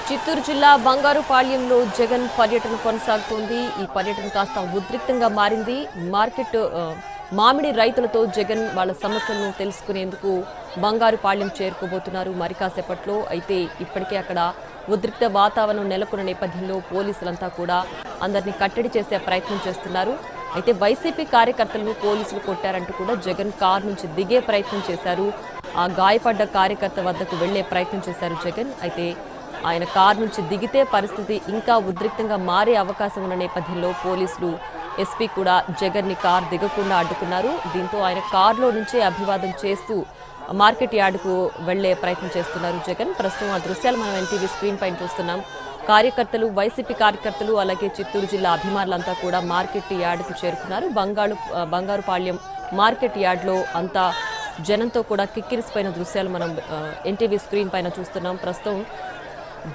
చిత్తూరు జిల్లా బంగారుపాళ్యంలో జగన్ పర్యటన కొనసాగుతోంది. ఈ పర్యటన కాస్త ఉద్రిక్తంగా మారింది. మామిడి రైతులతో జగన్ వాళ్ళ సమస్యలను తెలుసుకునేందుకు బంగారుపాళ్యం చేరుకోబోతున్నారు మరి కాసేపట్లో. అయితే ఇప్పటికే అక్కడ ఉద్రిక్త వాతావరణం నెలకొన్న నేపథ్యంలో పోలీసులంతా కూడా అందరినీ కట్టడి చేసే ప్రయత్నం చేస్తున్నారు. అయితే వైసీపీ కార్యకర్తలను పోలీసులు కొట్టారంటూ కూడా జగన్ కారు నుంచి దిగే ప్రయత్నం చేశారు. ఆ గాయపడ్డ కార్యకర్త వద్దకు వెళ్లే ప్రయత్నం చేశారు జగన్. అయితే ఆయన కారు నుంచి దిగితే పరిస్థితి ఇంకా ఉద్రిక్తంగా మారే అవకాశం ఉన్న నేపథ్యంలో పోలీసులు ఎస్పీ కూడా జగన్ ని కారు దిగకుండా అడ్డుకున్నారు. దీంతో ఆయన కారులో నుంచే అభివాదం చేస్తూ మార్కెట్ యార్డుకు వెళ్లే ప్రయత్నం చేస్తున్నారు జగన్. ప్రస్తుతం ఆ దృశ్యాలు మనం ఎన్టీవీ స్క్రీన్ పైన చూస్తున్నాం. కార్యకర్తలు, వైసీపీ కార్యకర్తలు, అలాగే చిత్తూరు జిల్లా అభిమానులంతా కూడా మార్కెట్ యార్డుకు చేరుకున్నారు. బంగారుపాళ్యం మార్కెట్ యార్డ్లో అంతా జనంతో కూడా కిక్కిరిసిపోయిన దృశ్యాలు మనం ఎన్టీవీ స్క్రీన్ పైన చూస్తున్నాం. ప్రస్తుతం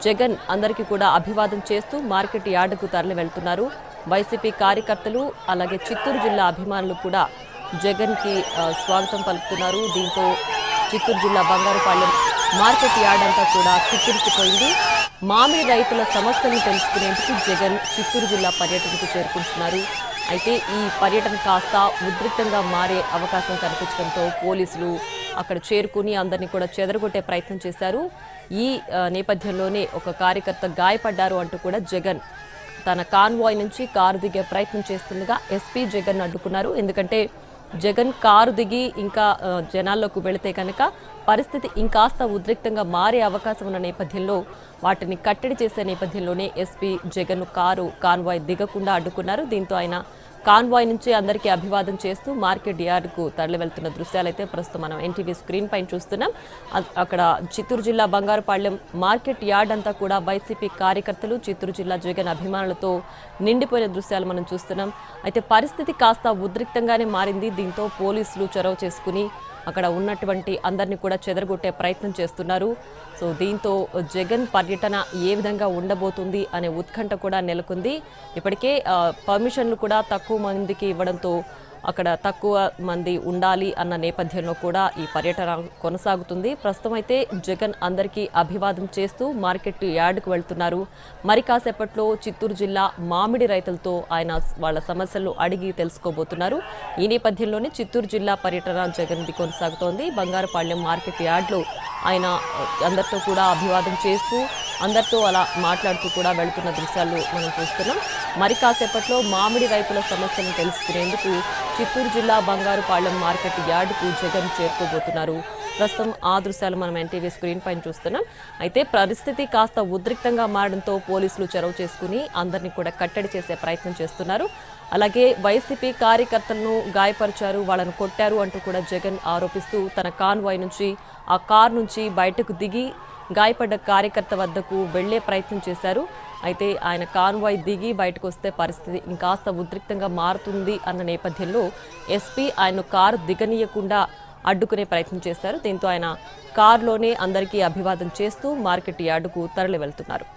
జగన్ అందరికీ కూడా అభివాదం చేస్తూ మార్కెట్ యార్డుకు తరలి వెళ్తున్నారు. వైసీపీ కార్యకర్తలు అలాగే చిత్తూరు జిల్లా అభిమానులు కూడా జగన్ కి స్వాగతం పలుకుతున్నారు. దీంతో చిత్తూరు జిల్లా బంగారుపాళ్యం మార్కెట్ యార్డ్ అంతా కూడా కిక్కిరిసిపోయింది. మామిడి రైతుల సమస్యలను తెలుసుకునేందుకు జగన్ చిత్తూరు జిల్లా పర్యటనకు చేరుకుంటున్నారు. అయితే ఈ పర్యటన కాస్త ఉద్రిక్తంగా మారే అవకాశం కనిపించడంతో పోలీసులు అక్కడ చేరుకుని అందరినీ కూడా చెదరగొట్టే ప్రయత్నం చేశారు. ఈ నేపథ్యంలోనే ఒక కార్యకర్త గాయపడ్డారు అంటూ కూడా జగన్ తన కాన్వాయ్ నుంచి కారు దిగే ప్రయత్నం చేస్తుండగా ఎస్పీ జగన్ అడ్డుకున్నారు. ఎందుకంటే జగన్ కారు దిగి ఇంకా జనాల్లోకి వెళితే కనుక పరిస్థితి ఇంకాస్త ఉద్రిక్తంగా మారే అవకాశం ఉన్న నేపథ్యంలో వాటిని కట్టడి చేసే నేపథ్యంలోనే ఎస్పీ జగన్ కాన్వాయ్ దిగకుండా అడ్డుకున్నారు. దీంతో ఆయన కాన్వాయ్ నుంచి అందరికీ అభివాదం చేస్తూ మార్కెట్ యార్డుకు తరలి వెళ్తున్న దృశ్యాలైతే ప్రస్తుతం మనం ఎన్టీవీ స్క్రీన్ పైన చూస్తున్నాం. అక్కడ చిత్తూరు జిల్లా బంగారుపాళ్యం మార్కెట్ యార్డ్ అంతా కూడా వైసీపీ కార్యకర్తలు, చిత్తూరు జిల్లా జగన్ అభిమానులతో నిండిపోయిన దృశ్యాలు మనం చూస్తున్నాం. అయితే పరిస్థితి కాస్త ఉద్రిక్తంగానే మారింది. దీంతో పోలీసులు చొరవ చేసుకుని అక్కడ ఉన్నటువంటి అందరినీ కూడా చెదరగొట్టే ప్రయత్నం చేస్తున్నారు. సో దీంతో జగన్ పర్యటన ఏ విధంగా ఉండబోతుంది అనే ఉత్కంఠ కూడా నెలకొంది. ఇప్పటికే పర్మిషన్లు కూడా తక్కువ మందికి ఇవ్వడంతో అక్కడ తక్కువ మంది ఉండాలి అన్న నేపథ్యంలో కూడా ఈ పర్యటన కొనసాగుతుంది. ప్రస్తుతం అయితే జగన్ అందరికీ అభివాదం చేస్తూ మార్కెట్ యార్డుకు వెళ్తున్నారు. మరి కాసేపట్లో చిత్తూరు జిల్లా మామిడి రైతులతో ఆయన వాళ్ళ సమస్యలు అడిగి తెలుసుకోబోతున్నారు. ఈ నేపథ్యంలోనే చిత్తూరు జిల్లా పర్యటన జగన్ది కొనసాగుతోంది. బంగారుపాళ్యం మార్కెట్ యార్డ్లో ఆయన అందరితో కూడా అభివాదం చేస్తూ అందరితో అలా మాట్లాడుతూ కూడా వెళుతున్న దృశ్యాలు మనం చూస్తున్నాం. మరి కాసేపట్లో మామిడి రైతుల సమస్యలను తెలుసుకునేందుకు చిత్తూరు జిల్లా బంగారుపాళ్యం మార్కెట్ యార్డుకు జగన్ చేరుకోబోతున్నారు. ప్రస్తుతం ఆ దృశ్యాలు మనం ఎన్టీవీ స్క్రీన్ పైన చూస్తున్నాం. అయితే పరిస్థితి కాస్త ఉద్రిక్తంగా మారడంతో పోలీసులు చొరవ చేసుకుని అందరినీ కూడా కట్టడి చేసే ప్రయత్నం చేస్తున్నారు. అలాగే వైసీపీ కార్యకర్తలను గాయపరిచారు, వాళ్ళను కొట్టారు అంటూ కూడా జగన్ ఆరోపిస్తూ తన కాన్వాయ్ నుంచి ఆ కార్ నుంచి బయటకు దిగి గాయపడ్డ కార్యకర్త వద్దకు వెళ్లే ప్రయత్నం చేశారు. అయితే ఆయన కాన్వాయ్ దిగి బయటకు వస్తే పరిస్థితి ఇంకాస్త ఉద్రిక్తంగా మారుతుంది అన్న నేపథ్యంలో ఎస్పీ ఆయన కారు దిగనీయకుండా అడ్డుకునే ప్రయత్నం చేశారు. దీంతో ఆయన కారులోనే అందరికీ అభివాదం చేస్తూ మార్కెట్ యార్డుకు తరలి వెళ్తున్నారు.